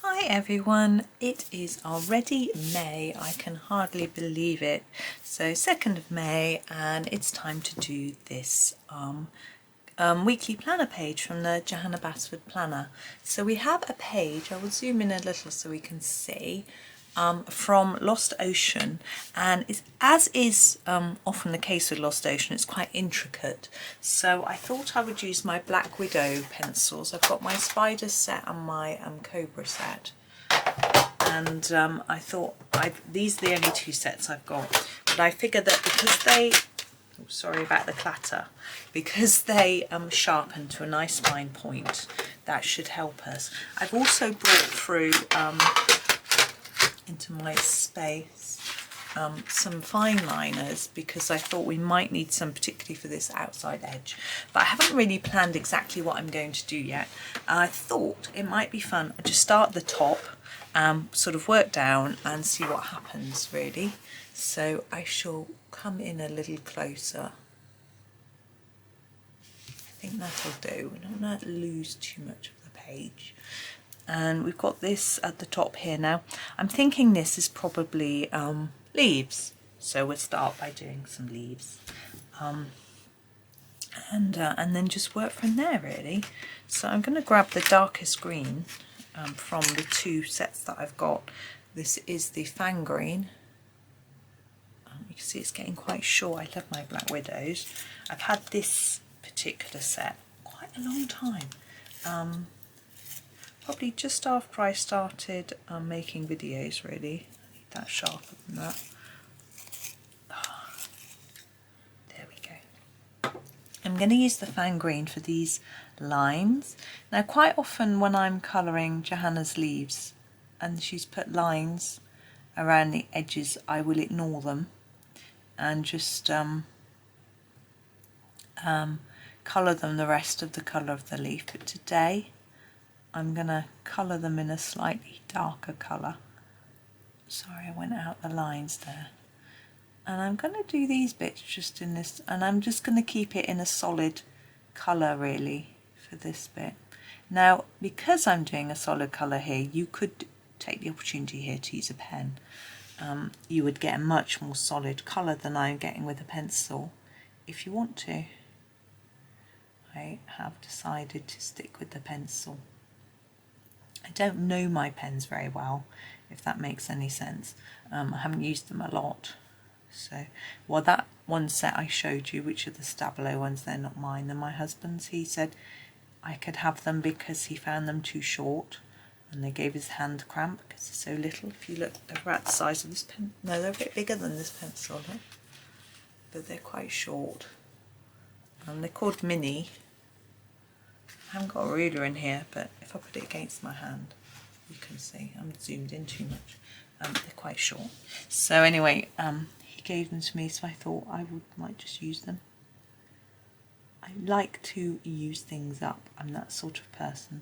Hi everyone, it is already May. I can hardly believe it. So 2nd of May, and it's time to do this weekly planner page from the Johanna Basford Planner. So we have a page, I will zoom in a little so we can see, from Lost Ocean, and it's, as is often the case with Lost Ocean, it's quite intricate. So I thought I would use my Black Widow pencils. I've got my Spider set and my Cobra set, and I thought these are the only two sets I've got, but I figured that because they, oh, sorry about the clatter, because they sharpen to a nice fine point, that should help us. I've also brought through into my space some fine liners because I thought we might need some, particularly for this outside edge, but I haven't really planned exactly what I'm going to do yet. I thought it might be fun to start at the top, sort of work down and see what happens really. So I shall come in a little closer. I think that'll do. I don't want to lose too much of the page. And we've got this at the top here now. I'm thinking this is probably leaves, so we'll start by doing some leaves, and then just work from there really. So I'm going to grab the darkest green from the two sets that I've got. This is the Fang Green. You can see it's getting quite short. I love my Black Widows. I've had this particular set quite a long time. Probably just after I started making videos really. I need that sharper than that. There we go. I'm going to use the Fang Green for these lines. Now quite often when I'm colouring Johanna's leaves and she's put lines around the edges, I will ignore them and just colour them the rest of the colour of the leaf. But today I'm going to colour them in a slightly darker colour. Sorry, I went out the lines there. And I'm going to do these bits just in this, and I'm just going to keep it in a solid colour really for this bit. Now, because I'm doing a solid colour here, you could take the opportunity here to use a pen. You would get a much more solid colour than I'm getting with a pencil if you want to. I have decided to stick with the pencil. I don't know my pens very well, if that makes any sense. I haven't used them a lot. So, well, that one set I showed you, which are the Stabilo ones, they're not mine, they're my husband's. He said I could have them because he found them too short and they gave his hand cramp because they're so little. If you look, they're about the size of this pen. No, they're a bit bigger than this pencil, look. But they're quite short. They're called Mini. I haven't got a ruler in here, but if I put it against my hand, you can see I'm zoomed in too much. They're quite short. So anyway, he gave them to me, so I thought I might just use them. I like to use things up. I'm that sort of person.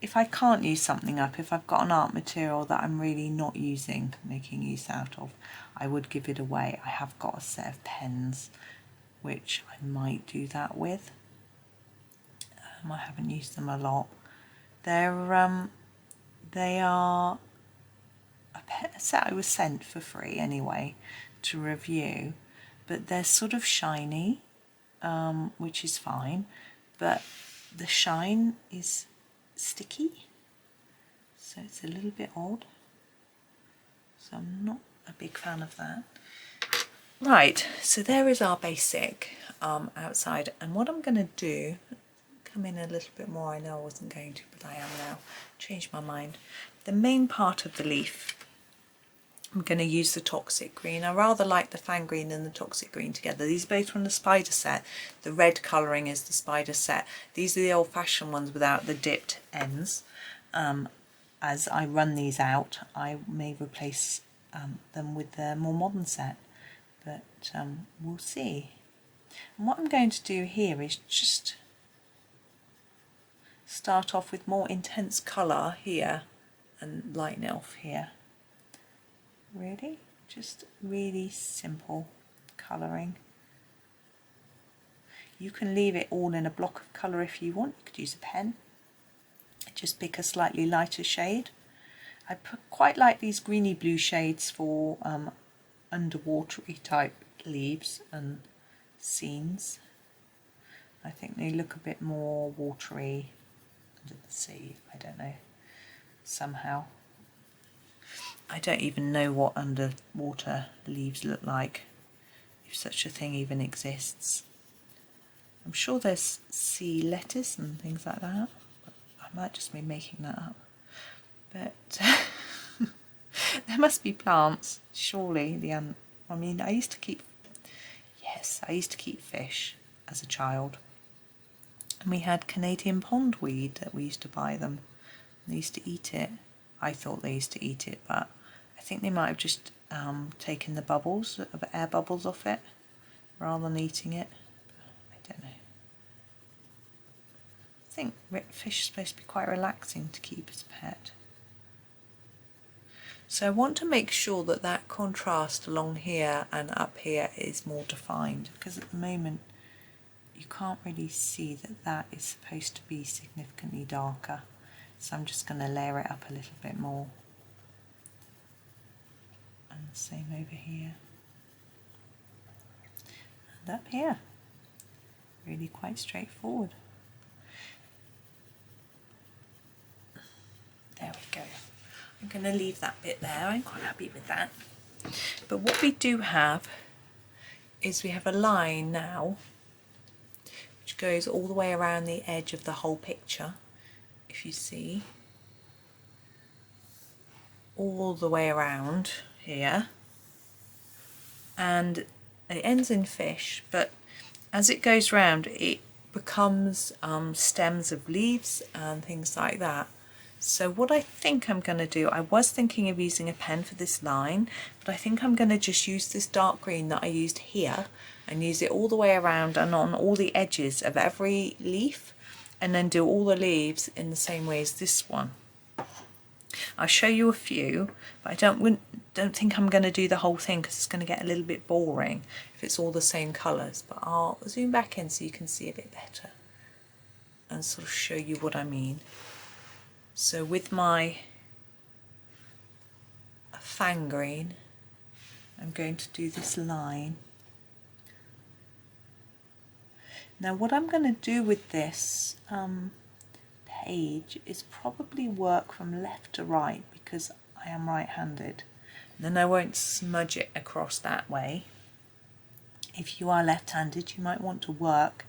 If I can't use something up, if I've got an art material that I'm really not using, making use out of, I would give it away. I have got a set of pens, which I might do that with. I haven't used them a lot. They are a set I was sent for free anyway to review, but they're sort of shiny, which is fine, but the shine is sticky, so it's a little bit odd. So I'm not a big fan of that. Right, so there is our basic outside, and what I'm going to do, come in a little bit more. I know I wasn't going to, but I am now. Changed my mind. The main part of the leaf, I'm going to use the Toxic Green. I rather like the Fang Green and the Toxic Green together. These are both from the Spider set. The red colouring is the Spider set. These are the old-fashioned ones without the dipped ends. As I run these out, I may replace them with the more modern set, but we'll see. And what I'm going to do here is just start off with more intense colour here and lighten it off here. Really, just really simple colouring. You can leave it all in a block of colour if you want. You could use a pen, just pick a slightly lighter shade. quite like these greeny blue shades for underwatery type leaves and scenes. I think they look a bit more watery under the sea, I don't know, somehow. I don't even know what underwater leaves look like, if such a thing even exists. I'm sure there's sea lettuce and things like that, but I might just be making that up. But there must be plants, surely. I mean, I used to keep fish as a child. And we had Canadian pondweed that we used to buy them. They used to eat it. I thought they used to eat it, but I think they might have just taken the bubbles, of air bubbles off it, rather than eating it. I don't know. I think fish is supposed to be quite relaxing to keep as a pet. So I want to make sure that that contrast along here and up here is more defined, because at the moment you can't really see that that is supposed to be significantly darker. So I'm just going to layer it up a little bit more. And the same over here. And up here. Really quite straightforward. There we go. I'm going to leave that bit there. I'm quite happy with that. But what we do have is we have a line now which goes all the way around the edge of the whole picture, if you see, all the way around here, and it ends in fish, but as it goes round it becomes stems of leaves and things like that. So what I think I'm going to do, I was thinking of using a pen for this line, but I think I'm going to just use this dark green that I used here and use it all the way around and on all the edges of every leaf, and then do all the leaves in the same way as this one. I'll show you a few, but I don't think I'm going to do the whole thing because it's going to get a little bit boring if it's all the same colours, but I'll zoom back in so you can see a bit better and sort of show you what I mean. So with my Fang Green, I'm going to do this line. Now what I'm going to do with this page is probably work from left to right because I am right-handed. Then I won't smudge it across that way. If you are left-handed, you might want to work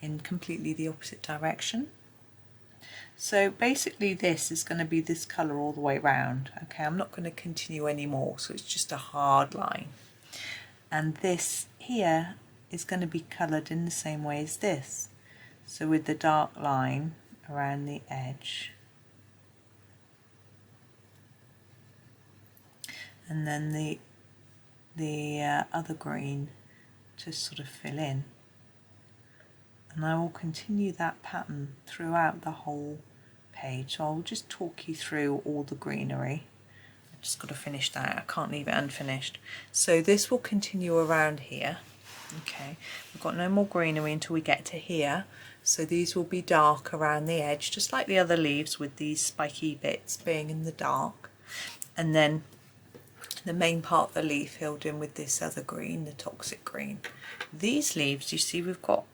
in completely the opposite direction. So basically this is going to be this colour all the way round. Okay, I'm not going to continue anymore, so it's just a hard line. And this here is going to be coloured in the same way as this. So with the dark line around the edge. And then the other green to sort of fill in. And I will continue that pattern throughout the whole page. So I'll just talk you through all the greenery. I've just got to finish that. I can't leave it unfinished. So this will continue around here. Okay, we've got no more greenery until we get to here. So these will be dark around the edge, just like the other leaves, with these spiky bits being in the dark. And then the main part of the leaf filled in with this other green, the toxic green. These leaves, you see, we've got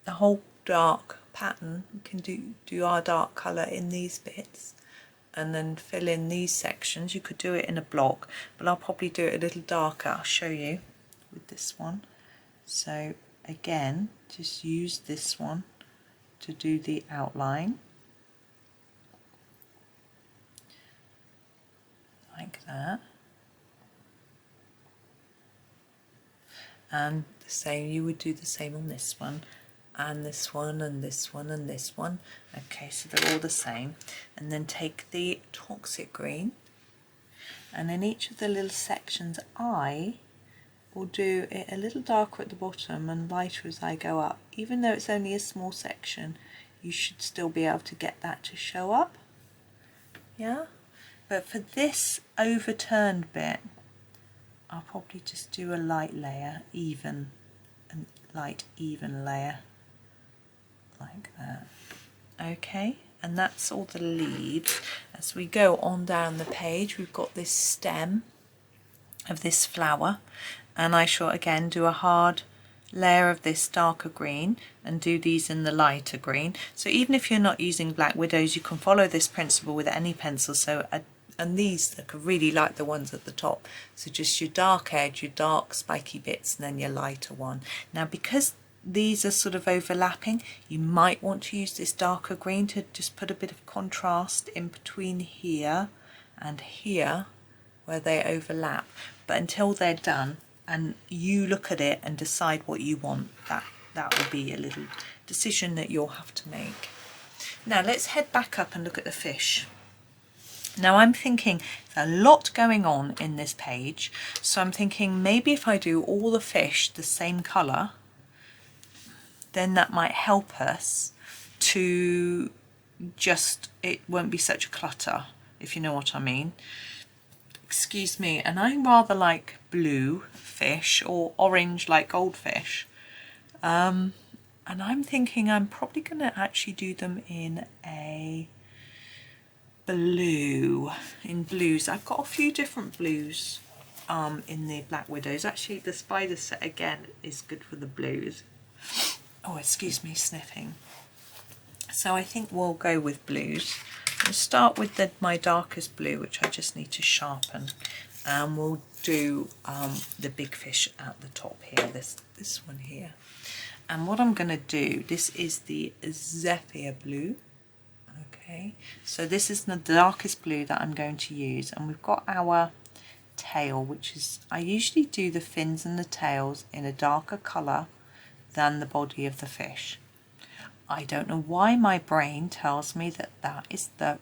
the whole dark pattern. We can do our dark colour in these bits and then fill in these sections. You could do it in a block, but I'll probably do it a little darker. I'll show you with this one. So again, just use this one to do the outline. Like that. And the same, you would do the same on this one, and this one, and this one, and this one. Okay, so they're all the same. And then take the toxic green, and in each of the little sections I will do it a little darker at the bottom and lighter as I go up. Even though it's only a small section, you should still be able to get that to show up. Yeah? But for this overturned bit, I'll probably just do a light layer, even layer, like that. Okay, and that's all the leaves. As we go on down the page, we've got this stem of this flower, and I shall again do a hard layer of this darker green and do these in the lighter green. So even if you're not using Black Widows, you can follow this principle with any pencil. So and these, I could really like the ones at the top. So just your dark edge, your dark spiky bits, and then your lighter one. Now because these are sort of overlapping, you might want to use this darker green to just put a bit of contrast in between here and here where they overlap. But until they're done and you look at it and decide what you want, that will be a little decision that you'll have to make. Now let's head back up and look at the fish. Now I'm thinking there's a lot going on in this page, so I'm thinking maybe if I do all the fish the same colour, then that might help us to just, it won't be such a clutter, if you know what I mean. Excuse me, and I rather like blue fish or orange like goldfish. And I'm thinking I'm probably going to actually do them in a blue, in blues. I've got a few different blues in the Black Widows. Actually the spider set again is good for the blues. Oh, excuse me, sniffing. So I think we'll go with blues. We'll start with my darkest blue, which I just need to sharpen, and we'll do the big fish at the top here, this one here. And what I'm going to do, this is the Zephyr Blue. Okay, so this is the darkest blue that I'm going to use, and we've got our tail, which is, I usually do the fins and the tails in a darker colour than the body of the fish. I don't know why my brain tells me that that is the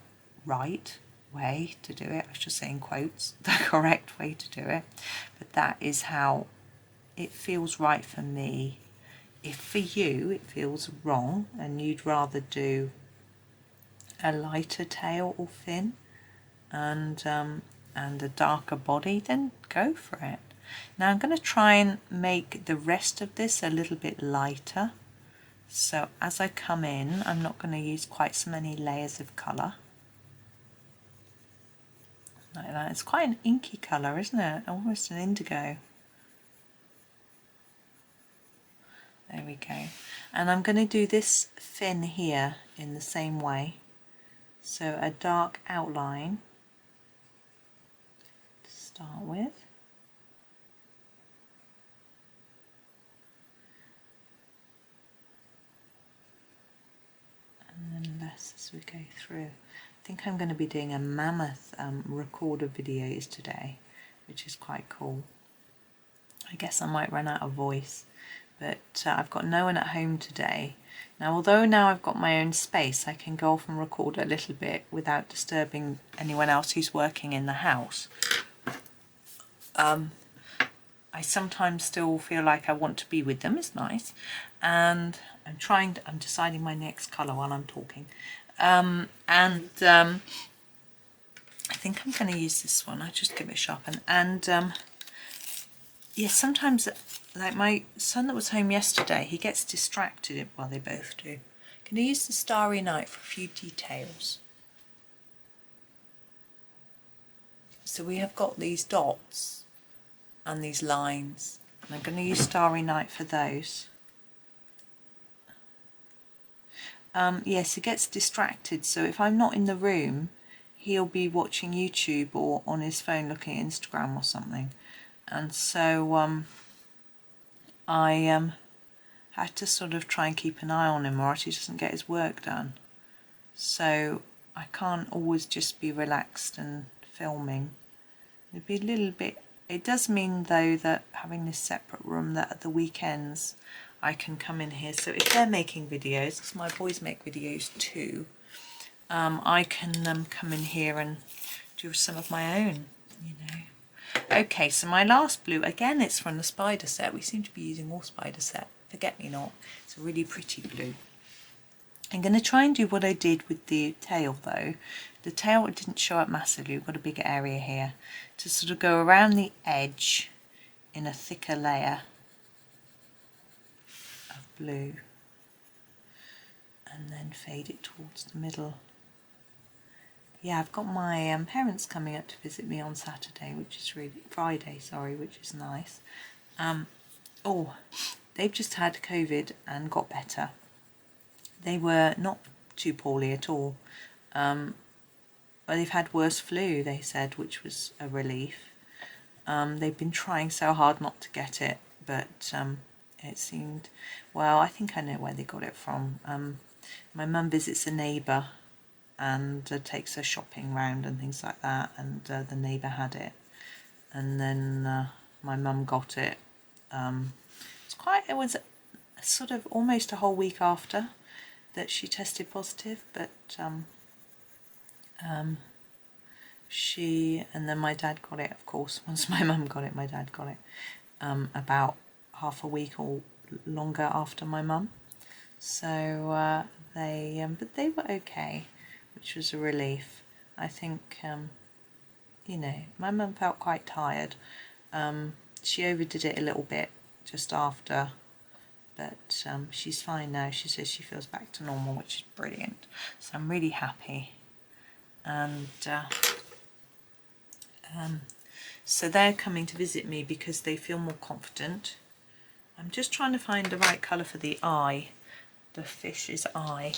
right way to do it. I should say in quotes, the correct way to do it, but that is how it feels right for me. If for you it feels wrong and you'd rather do a lighter tail or fin and a darker body, then go for it. Now I'm going to try and make the rest of this a little bit lighter. So as I come in, I'm not going to use quite so many layers of colour. Like that. It's quite an inky colour, isn't it? Almost an indigo. There we go. And I'm going to do this fin here in the same way. So a dark outline to start with. And then less as we go through. I think I'm going to be doing a mammoth record of videos today, which is quite cool. I guess I might run out of voice, but I've got no one at home today. Now, although now I've got my own space, I can go off and record a little bit without disturbing anyone else who's working in the house. I sometimes still feel like I want to be with them. It's nice, and I'm deciding my next colour while I'm talking, I think I'm going to use this one. I just give it a sharpen, and yeah, sometimes, like my son that was home yesterday, he gets distracted. Well, they both do. Can I use the Starry Night for a few details? So we have got these dots and these lines, and I'm going to use Starry Night for those. Yes, he gets distracted, so if I'm not in the room, he'll be watching YouTube or on his phone looking at Instagram or something. And so I had to sort of try and keep an eye on him, or else he doesn't get his work done. So I can't always just be relaxed and filming. It'd be a little bit. It does mean though that having this separate room, that at the weekends I can come in here. So if they're making videos, because my boys make videos too, I can come in here and do some of my own, you know. Okay, so my last blue, again, it's from the spider set. We seem to be using all spider set. Forget Me Not. It's a really pretty blue. I'm going to try and do what I did with the tail though. The tail didn't show up massively. We've got a bigger area here. To sort of go around the edge in a thicker layer of blue. And then fade it towards the middle. yeah, I've got my parents coming up to visit me on Saturday, which is Friday, sorry, which is nice. Oh, they've just had COVID and got better. They were not too poorly at all, but they've had worse flu, they said, which was a relief. They've been trying so hard not to get it, but it seemed, well, I think I know where they got it from. My mum visits a neighbour and takes her shopping round and things like that, and the neighbour had it, and then my mum got it. It was sort of almost a whole week after that she tested positive, but she, and then my dad got it, of course. Once my mum got it, my dad got it about half a week or longer after my mum. So but they were okay, which was a relief. I think, you know, my mum felt quite tired. She overdid it a little bit just after, but she's fine now. She says she feels back to normal, which is brilliant. So I'm really happy. And so they're coming to visit me because they feel more confident. I'm just trying to find the right colour for the eye, the fish's eye.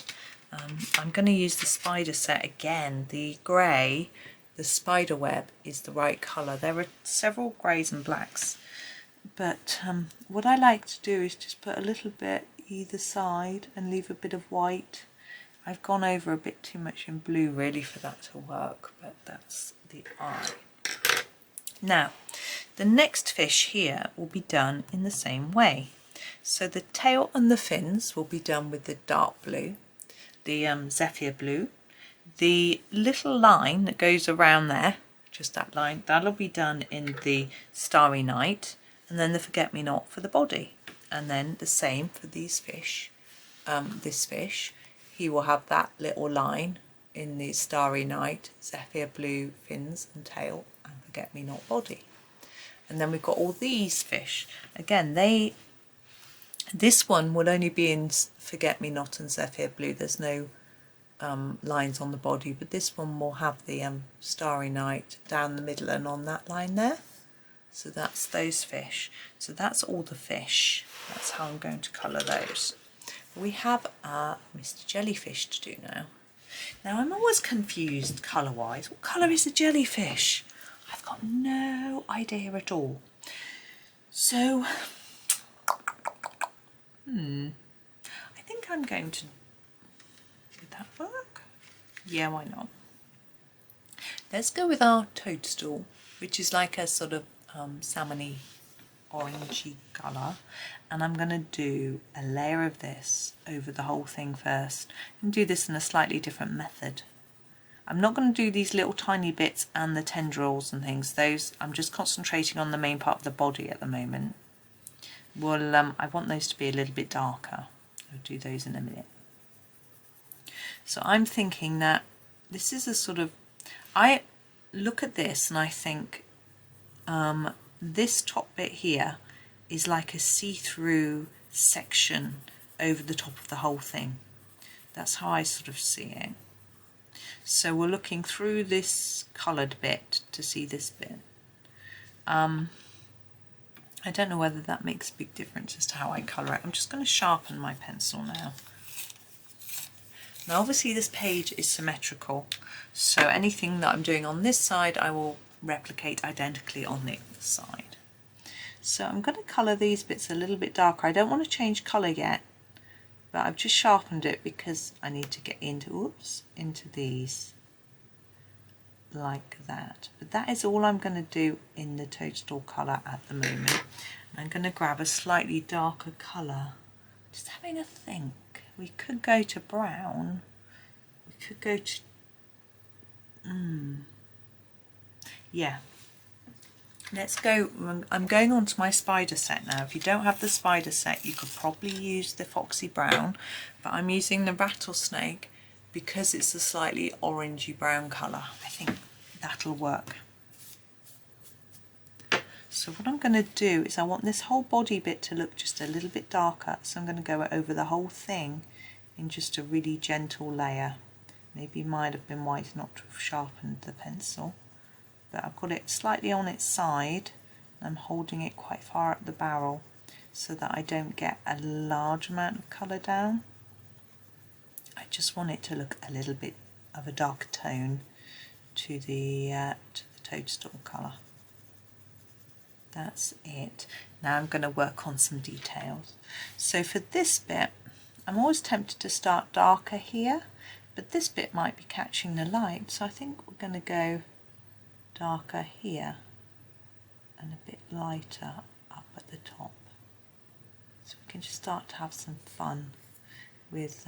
I'm going to use the spider set again. The grey, the spider web, is the right colour. There are several greys and blacks, but what I like to do is just put a little bit either side and leave a bit of white. I've gone over a bit too much in blue really for that to work, but that's the eye. Now, the next fish here will be done in the same way. So the tail and the fins will be done with the dark blue, the Zephyr Blue. The little line that goes around there, just that line, that'll be done in the Starry Night, and then the Forget-Me-Not for the body. And then the same for these fish. This fish, he will have that little line in the Starry Night, Zephyr Blue fins and tail, and Forget-Me-Not body. And then we've got all these fish. Again, this one will only be in Forget-Me-Not and Zephyr Blue. There's no lines on the body, but this one will have the Starry Night down the middle and on that line there. So that's those fish. So that's all the fish. That's how I'm going to colour those. We have Mr. Jellyfish to do now. Now I'm always confused colour-wise. What colour is the jellyfish? I've got no idea at all. So, I think I'm going to, did that work? Yeah, why not? Let's go with our Toadstool, which is like a sort of salmony orangey colour, and I'm going to do a layer of this over the whole thing first, and do this in a slightly different method. I'm not going to do these little tiny bits and the tendrils and things. Those, I'm just concentrating on the main part of the body at the moment. Well, I want those to be a little bit darker. I'll do those in a minute. So I'm thinking that this is a sort of, I look at this and I think this top bit here is like a see-through section over the top of the whole thing. That's how I sort of see it. So we're looking through this coloured bit to see this bit. I don't know whether that makes a big difference as to how I colour it. I'm just going to sharpen my pencil now. Now obviously this page is symmetrical, so anything that I'm doing on this side I will replicate identically on the other side. So I'm going to colour these bits a little bit darker. I don't want to change colour yet, but I've just sharpened it because I need to get into these like that. But that is all I'm going to do in the Toadstool colour at the moment. And I'm going to grab a slightly darker colour. Just having a think. We could go to brown. We could go to... Yeah. Let's go, I'm going on to my spider set now. If you don't have the spider set, you could probably use the Foxy Brown, but I'm using the Rattlesnake because it's a slightly orangey brown colour. I think that'll work. So what I'm going to do is I want this whole body bit to look just a little bit darker, so I'm going to go over the whole thing in just a really gentle layer Maybe might have been wise not to have sharpened the pencil, but I've got it slightly on its side. I'm holding it quite far up the barrel so that I don't get a large amount of colour down. I just want it to look a little bit of a darker tone to the toadstool colour. That's it. Now I'm going to work on some details. So for this bit, I'm always tempted to start darker here, but this bit might be catching the light, so I think we're going to go darker here and a bit lighter up at the top. So we can just start to have some fun with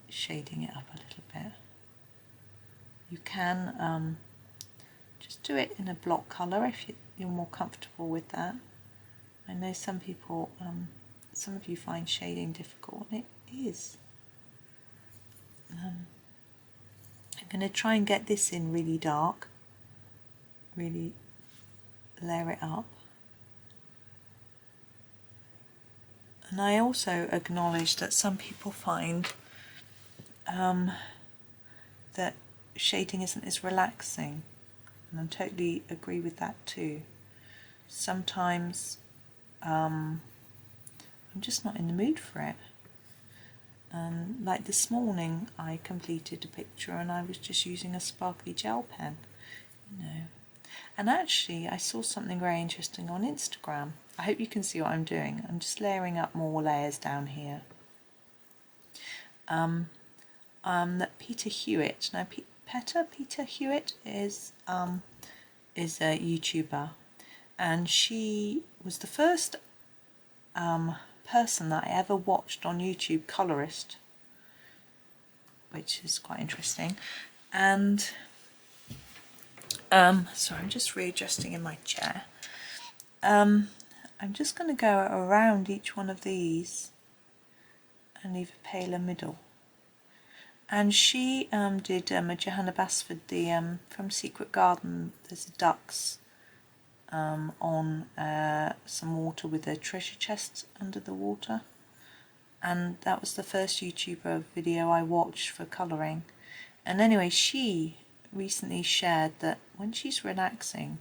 shading it up a little bit. You can just do it in a block colour if you're more comfortable with that. I know some people, some of you find shading difficult, and it is. I'm going to try and get this in really dark, really layer it up. And I also acknowledge that some people find that shading isn't as relaxing, and I totally agree with that too. Sometimes I'm just not in the mood for it. Like this morning I completed a picture and I was just using a sparkly gel pen, you know. And actually I saw something very interesting on Instagram. I hope you can see what I'm doing. I'm just layering up more layers down here. That Peter Hewitt, now Peter Hewitt is a YouTuber, and she was the first person that I ever watched on YouTube, colorist, which is quite interesting. And sorry, I'm just readjusting in my chair. I'm just going to go around each one of these and leave a paler middle. And she did a Johanna Basford, from Secret Garden. There's ducks on some water with a treasure chest under the water, and that was the first YouTuber video I watched for colouring. And anyway, she recently shared that when she's relaxing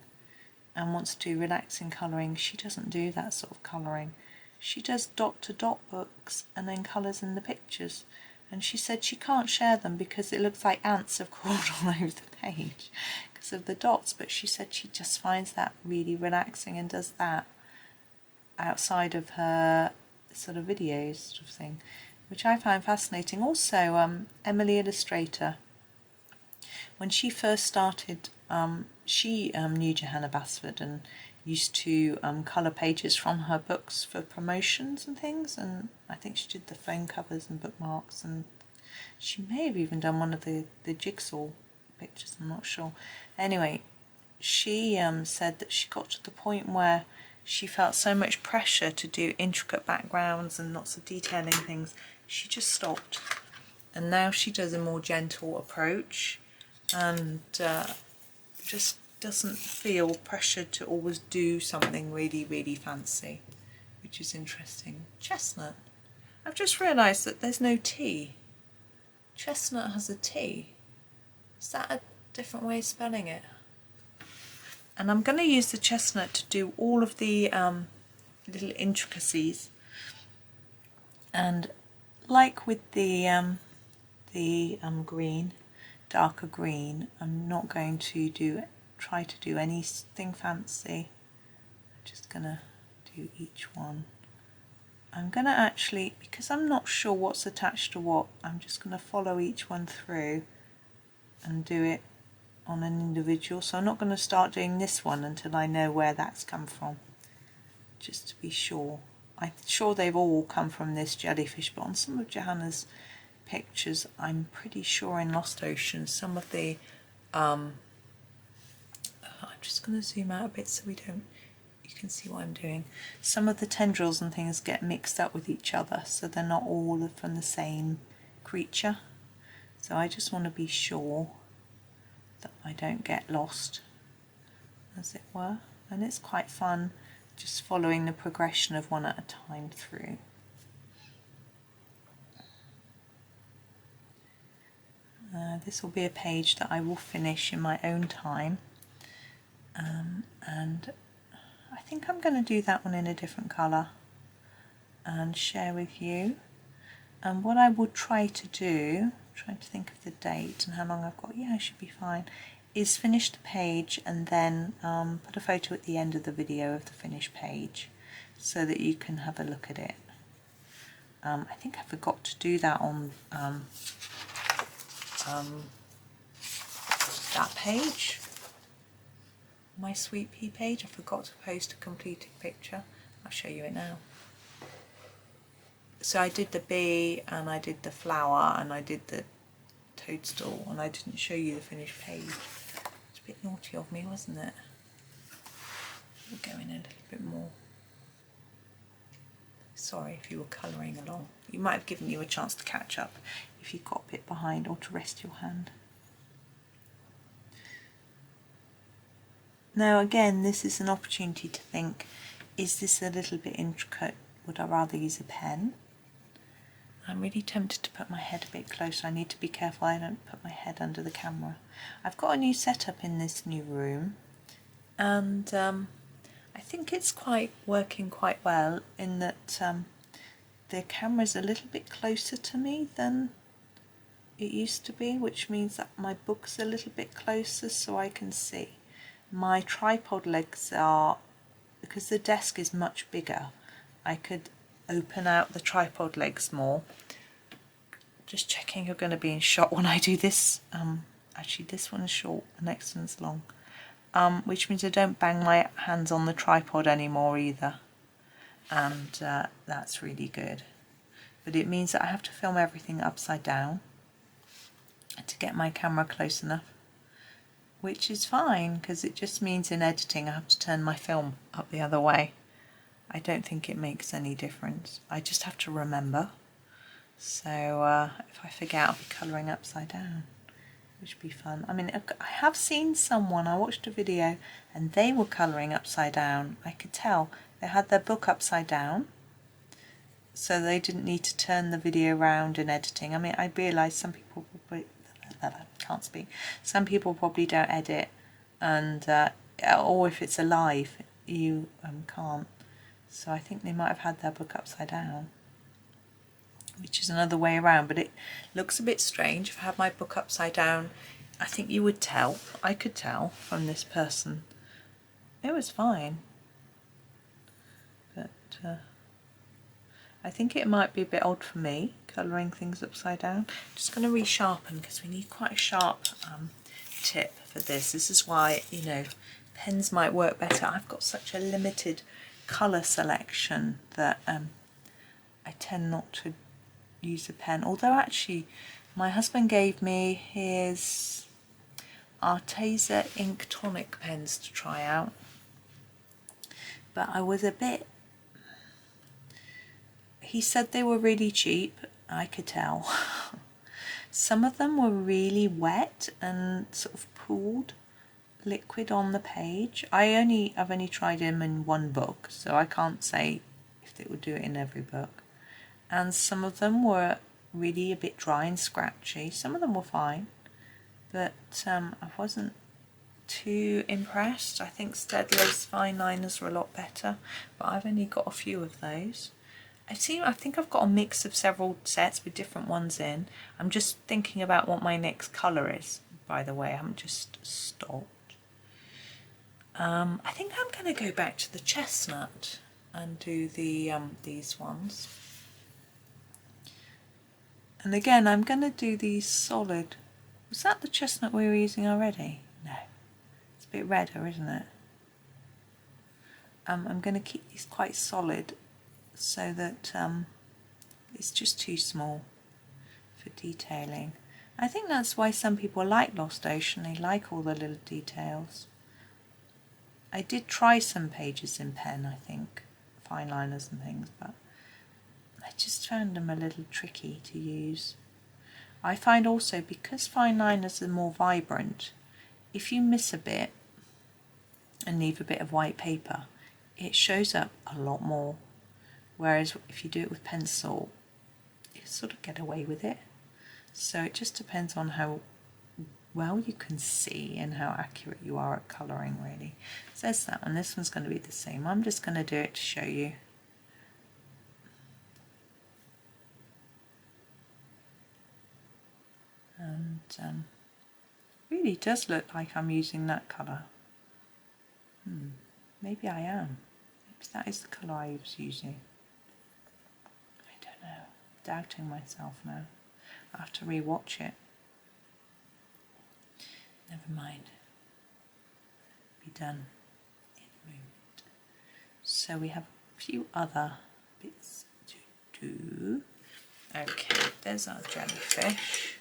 and wants to do relaxing colouring, she doesn't do that sort of colouring. She does dot to dot books and then colours in the pictures. And she said she can't share them because it looks like ants have crawled all over the page because of the dots, but she said she just finds that really relaxing and does that outside of her sort of videos sort of thing, which I find fascinating. Also, Emily Illustrator, when she first started, she knew Johanna Basford and used to colour pages from her books for promotions and things, and I think she did the phone covers and bookmarks, and she may have even done one of the jigsaw pictures, I'm not sure. Anyway, she said that she got to the point where she felt so much pressure to do intricate backgrounds and lots of detailing things, she just stopped. And now she does a more gentle approach and just doesn't feel pressured to always do something really, really fancy, which is interesting. Chestnut. I've just realised that there's no T. Chestnut has a T. Is that a different way of spelling it? And I'm going to use the chestnut to do all of the little intricacies. And like with the green, darker green, I'm not going to try to do anything fancy. I'm just going to do each one. I'm going to actually, because I'm not sure what's attached to what, I'm just going to follow each one through and do it on an individual. So I'm not going to start doing this one until I know where that's come from, just to be sure. I'm sure they've all come from this jellyfish, but on some of Johanna's pictures, I'm pretty sure in Lost Oceans, some of the I'm just going to zoom out a bit so you can see what I'm doing. Some of the tendrils and things get mixed up with each other, so they're not all from the same creature. So I just want to be sure that I don't get lost, as it were. And it's quite fun just following the progression of one at a time through. This will be a page that I will finish in my own time, and I think I'm going to do that one in a different colour and share with you. And what I would try to do, trying to think of the date and how long I've got, yeah, I should be fine, is finish the page and then put a photo at the end of the video of the finished page so that you can have a look at it. I think I forgot to do that on that page, my Sweet Pea page. I forgot to post a completed picture. I'll show you it now. So I did the bee and I did the flower and I did the toadstool, and I didn't show you the finished page. It's a bit naughty of me, wasn't it? We'll go in a little bit more. Sorry if you were colouring along. You might have given you a chance to catch up if you got a bit behind, or to rest your hand. Now again, this is an opportunity to think, is this a little bit intricate? Would I rather use a pen? I'm really tempted to put my head a bit closer. I need to be careful I don't put my head under the camera. I've got a new setup in this new room, and I think it's working quite well in that the camera's a little bit closer to me than it used to be, which means that my book's a little bit closer so I can see. My tripod legs are, because the desk is much bigger, I could open out the tripod legs more. Just checking you're going to be in shot when I do this. Actually this one's short, the next one's long, which means I don't bang my hands on the tripod anymore either, and that's really good. But it means that I have to film everything upside down to get my camera close enough, which is fine because it just means in editing I have to turn my film up the other way. I don't think it makes any difference. I just have to remember. So if I forget, I'll be colouring upside down, which would be fun. I mean, I have seen someone, I watched a video and they were colouring upside down. I could tell they had their book upside down, so they didn't need to turn the video around in editing. I mean, I realise some people probably, can't speak, some people probably don't edit, and or if it's a live, you can't. So I think they might have had their book upside down, which is another way around, but it looks a bit strange. If I had my book upside down, I think you would tell. I could tell from this person. It was fine. But I think it might be a bit odd for me, colouring things upside down. Just going to resharpen because we need quite a sharp tip for this. This is why, you know, pens might work better. I've got such a limited colour selection that I tend not to use a pen, although actually my husband gave me his Arteza ink tonic pens to try out, but I was a bit, he said they were really cheap, I could tell. Some of them were really wet and sort of pooled liquid on the page. I've only tried them in one book, so I can't say if they would do it in every book. And some of them were really a bit dry and scratchy. Some of them were fine, but I wasn't too impressed. I think Staedtler's fine liners were a lot better, but I've only got a few of those. I think I've got a mix of several sets with different ones in. I'm just thinking about what my next colour is, by the way. I haven't just stopped. I think I'm going to go back to the chestnut and do the these ones. And again, I'm going to do these solid. Was that the chestnut we were using already? No. It's a bit redder, isn't it? I'm going to keep these quite solid so that it's just too small for detailing. I think that's why some people like Lost Ocean. They like all the little details. I did try some pages in pen, I think, fine liners and things, but I just found them a little tricky to use. I find also, because fine liners are more vibrant, if you miss a bit and leave a bit of white paper, it shows up a lot more. Whereas if you do it with pencil, you sort of get away with it. So it just depends on how well you can see and how accurate you are at colouring, really. So there's that one. This one's going to be the same. I'm just going to do it to show you. And really does look like I'm using that colour. Maybe I am. Maybe that is the colour I was using. I don't know. Doubting myself now. I have to re-watch it. Never mind. Be done in a moment. So we have a few other bits to do. Okay, there's our jellyfish.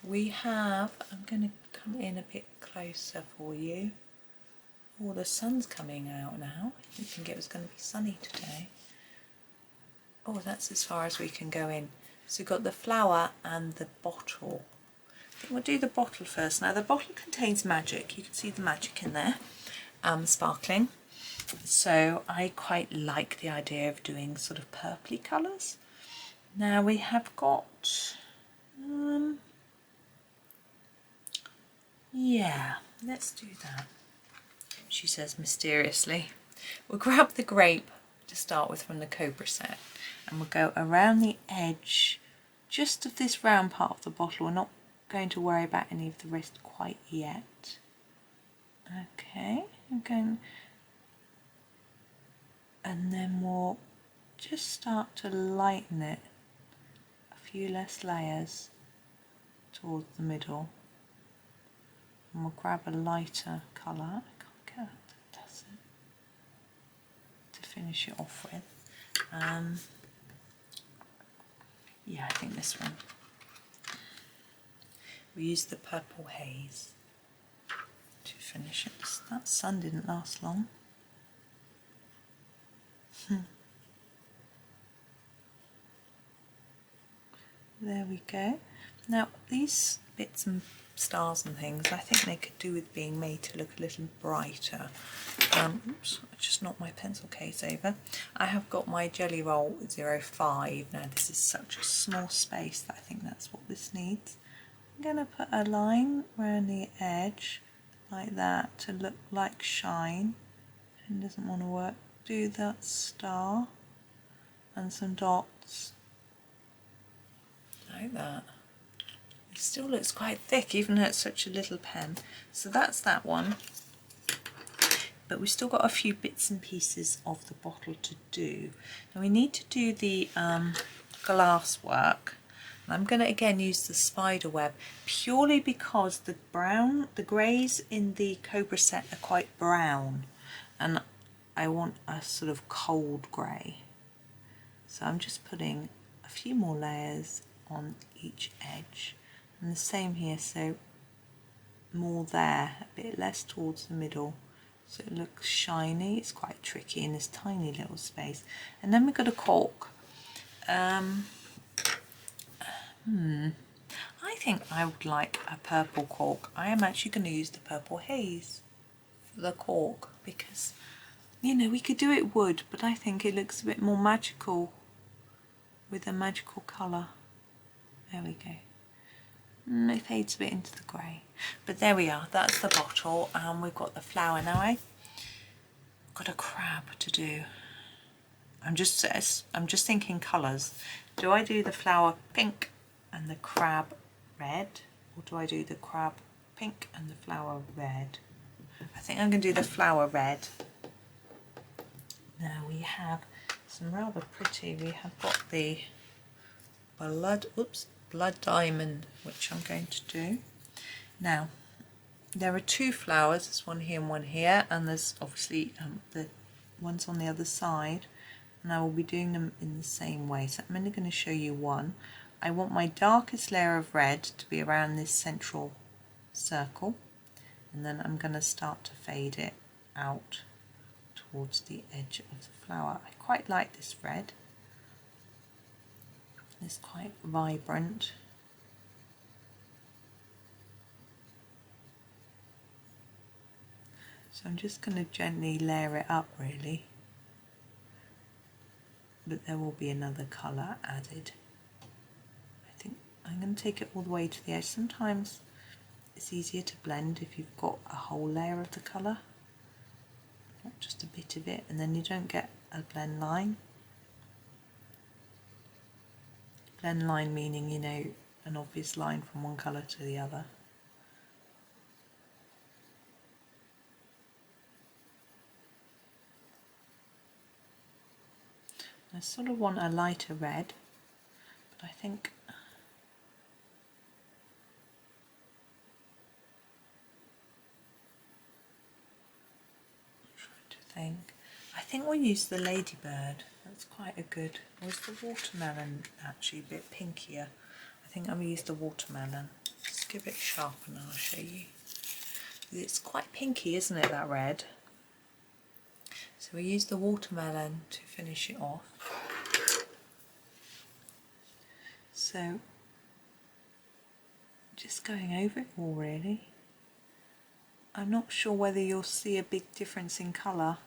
We have, I'm going to come in a bit closer for you. Oh, the sun's coming out now. I didn't think it was going to be sunny today. Oh, that's as far as we can go in. So we've got the flower and the bottle. I think we'll do the bottle first. Now the bottle contains magic. You can see the magic in there, sparkling. So I quite like the idea of doing sort of purpley colours. Now we have got, yeah, let's do that, she says mysteriously. We'll grab the grape to start with from the Cobra set, and we'll go around the edge just of this round part of the bottle. We're not going to worry about any of the rest quite yet. Okay, I'm going, and then we'll just start to lighten it a few less layers towards the middle, and we'll grab a lighter colour. I can't get that, does it? To finish it off with. Yeah, I think this one. We use the purple haze to finish it. That sun didn't last long. There we go. Now these bits and stars and things, I think they could do with being made to look a little brighter. Oops, I just knocked my pencil case over. I have got my Jelly Roll 05. Now this is such a small space that I think that's what this needs. I'm going to put a line around the edge like that to look like shine. It doesn't want to work. Do that star and some dots like that. It still looks quite thick even though it's such a little pen. So that's that one. But we've still got a few bits and pieces of the bottle to do. Now we need to do the glass work. I'm going to again use the spider web purely because the greys in the Cobra set are quite brown, and I want a sort of cold grey. So I'm just putting a few more layers on each edge, and the same here, so more there, a bit less towards the middle, so it looks shiny. It's quite tricky in this tiny little space. And then we've got a cork. I think I would like a purple cork. I am actually going to use the purple haze for the cork because, you know, we could do it wood, but I think it looks a bit more magical with a magical colour. There we go. It fades a bit into the grey, but there we are. That's the bottle, and we've got the flower. Now I've got a crab to do. I'm just thinking colours. Do I do the flower pink and the crab red, or do I do the crab pink and the flower red? I think I'm going to do the flower red. Now we have some rather pretty, we have got the blood diamond, which I'm going to do. Now there are two flowers, there's one here and one here, and there's obviously the ones on the other side, and I will be doing them in the same way. So I'm only going to show you one. I want my darkest layer of red to be around this central circle, and then I'm going to start to fade it out towards the edge of the flower. I quite like this red. It's quite vibrant. So I'm just going to gently layer it up really, but there will be another colour added. I think I'm going to take it all the way to the edge. Sometimes it's easier to blend if you've got a whole layer of the colour, not just a bit of it, and then you don't get a blend line. Blend line meaning, you know, an obvious line from one colour to the other. I sort of want a lighter red, but I think I think we'll use the ladybird. That's quite a good. Was the watermelon actually a bit pinkier? I think I'm going to use the watermelon. Just give it a sharpener, I'll show you. It's quite pinky, isn't it, that red? So we use the watermelon to finish it off. So just going over it all really. I'm not sure whether you'll see a big difference in colour,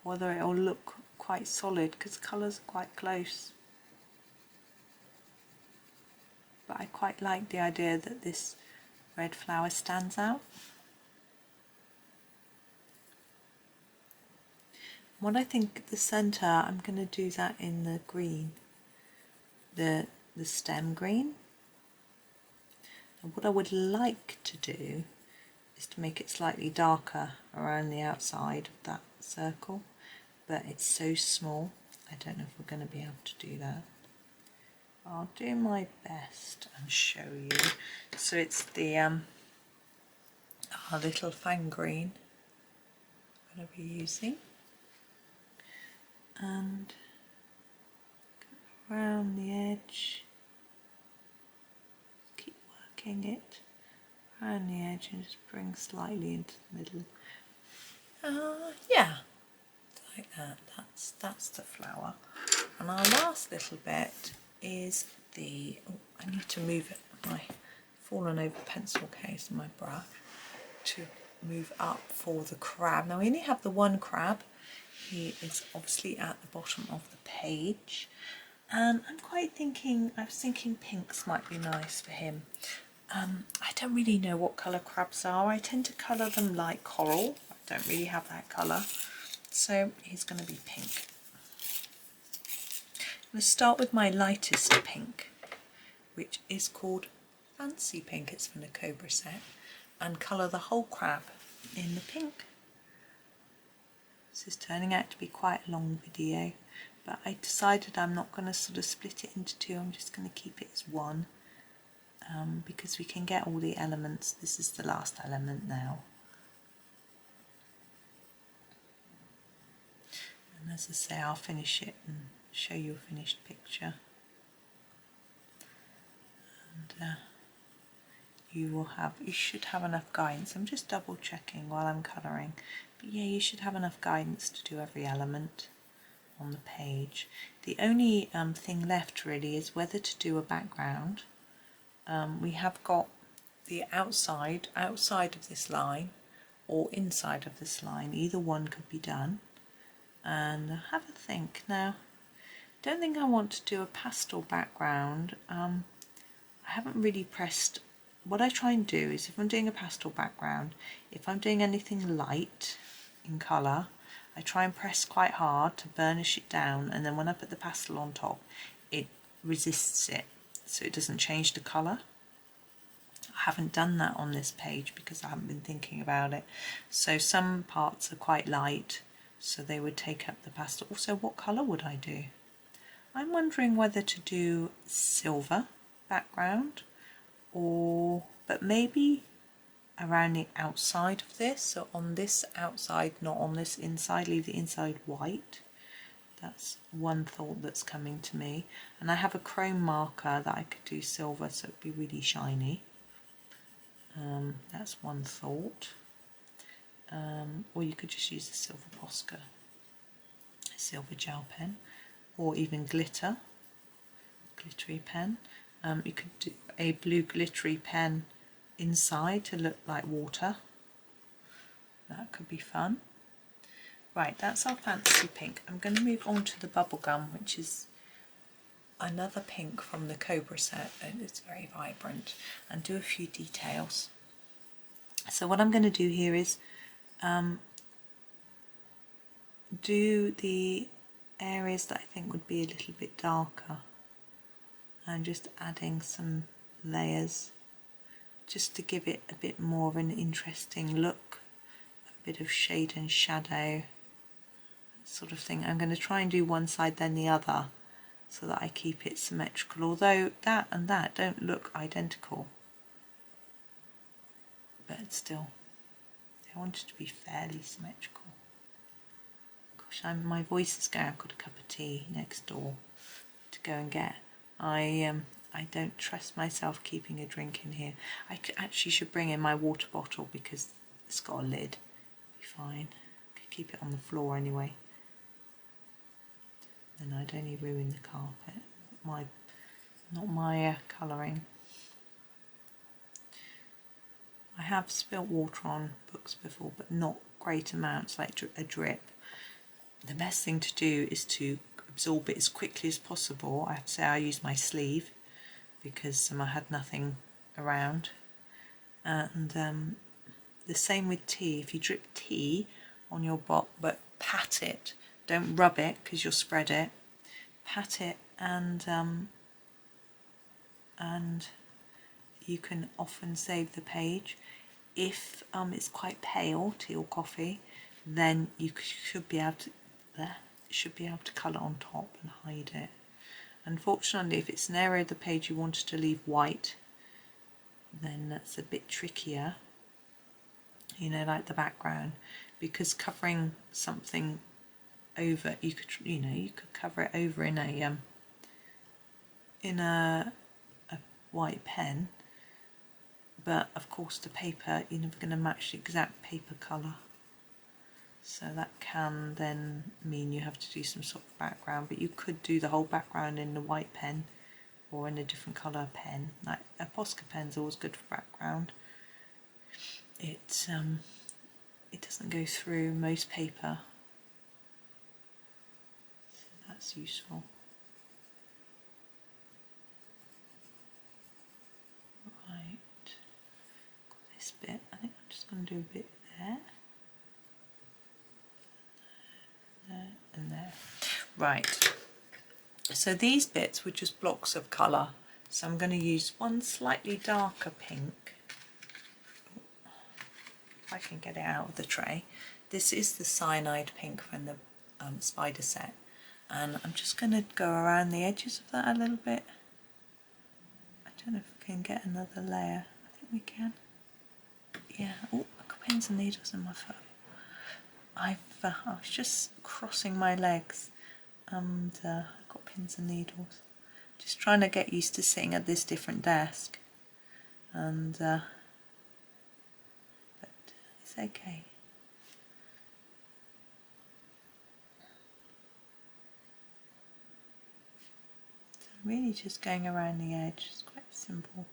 whether it'll look quite solid because colours are quite close. But I quite like the idea that this red flower stands out. What I think at the centre, I'm going to do that in the green, the stem green. And what I would like to do is to make it slightly darker around the outside of that circle, but it's so small I don't know if we're going to be able to do that. I'll do my best and show you. So it's the our little Fang Green I'm going to be using, and go around the edge, keep working it around the edge and just bring slightly into the middle. Yeah, like that. That's the flower. And our last little bit is the, oh, I need to move it, my fallen over pencil case and my brush to move up for the crab. Now we only have the one crab. He is obviously at the bottom of the page, and I was thinking pinks might be nice for him. I don't really know what colour crabs are. I tend to colour them like coral. I don't really have that colour, so he's going to be pink. I'm going to start with my lightest pink, which is called Fancy Pink. It's from the Cobra set, and colour the whole crab in the pink. This is turning out to be quite a long video, but I decided I'm not going to sort of split it into two. I'm just going to keep it as one, because we can get all the elements. This is the last element now. And as I say, I'll finish it and show you a finished picture. And you should have enough guidance. I'm just double checking while I'm colouring, but yeah, you should have enough guidance to do every element on the page. The only thing left really is whether to do a background. We have got the outside of this line or inside of this line. Either one could be done, and have a think. Now, I don't think I want to do a pastel background. I haven't really pressed. What I try and do is, if I'm doing a pastel background, if I'm doing anything light in colour, I try and press quite hard to burnish it down, and then when I put the pastel on top, it resists it, so it doesn't change the colour. I haven't done that on this page because I haven't been thinking about it. So some parts are quite light, so they would take up the pastel. Also, what colour would I do? I'm wondering whether to do silver background, but maybe around the outside of this, so on this outside, not on this inside, leave the inside white. That's one thought that's coming to me. And I have a chrome marker that I could do silver, so it'd be really shiny. That's one thought. Or you could just use a silver Posca, a silver gel pen, or even glittery pen. You could do a blue glittery pen inside to look like water. That could be fun. Right, that's our Fancy Pink. I'm going to move on to the Bubblegum, which is another pink from the Cobra set, and it's very vibrant, and do a few details. So what I'm going to do here is do the areas that I think would be a little bit darker, and just adding some layers just to give it a bit more of an interesting look, a bit of shade and shadow sort of thing. I'm going to try and do one side then the other so that I keep it symmetrical, although that and that don't look identical, but still I want it to be fairly symmetrical. Gosh, my voice is going. I've got a cup of tea next door to go and get. I don't trust myself keeping a drink in here. I actually should bring in my water bottle because it's got a lid. Be fine. I could keep it on the floor anyway. Then I'd only ruin the carpet. Not my colouring. I have spilt water on books before, but not great amounts, like a drip. The best thing to do is to absorb it as quickly as possible. I have to say I used my sleeve because I had nothing around. And the same with tea. If you drip tea on your bot, but pat it, don't rub it because you'll spread it. Pat it, and you can often save the page. If it's quite pale, tea or coffee, then you should be able to colour on top and hide it. Unfortunately, if it's an area of the page you wanted to leave white, then that's a bit trickier, you know, like the background, because covering something over, you could cover it over in a white pen, but of course the paper, you're never going to match the exact paper colour. So that can then mean you have to do some sort of background, but you could do the whole background in the white pen or in a different colour pen. Like a Posca pen's always good for background. It doesn't go through most paper, so that's useful. Right, got this bit. I think I'm just going to do a bit there. And there. Right, so these bits were just blocks of colour, so I'm going to use one slightly darker pink, if I can get it out of the tray. This is the Cyanide Pink from the spider set, and I'm just going to go around the edges of that a little bit. I don't know if we can get another layer. I think we can. Yeah. Oh, I've got pins and needles in my foot. I was just crossing my legs and I've got pins and needles. Just trying to get used to sitting at this different desk, and but it's okay. So I'm really just going around the edge. It's quite simple.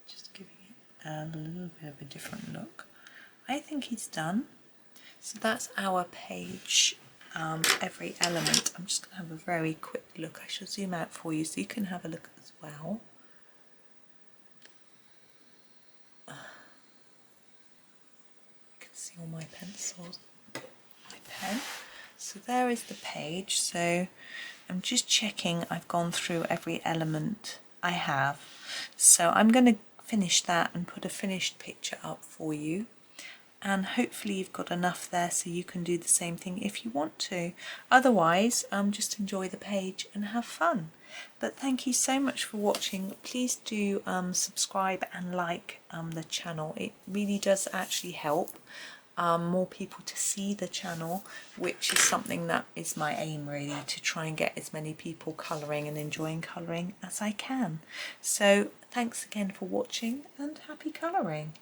Just giving it a little bit of a different look. I think he's done. So that's our page, every element. I'm just going to have a very quick look. I shall zoom out for you so you can have a look as well. You can see all my pencils, my pen. So there is the page. So I'm just checking I've gone through every element I have. So I'm going to finish that and put a finished picture up for you. And hopefully you've got enough there so you can do the same thing if you want to. Otherwise, just enjoy the page and have fun. But thank you so much for watching. Please do subscribe and like the channel. It really does actually help more people to see the channel, which is something that is my aim really, to try and get as many people colouring and enjoying colouring as I can. So thanks again for watching and happy colouring.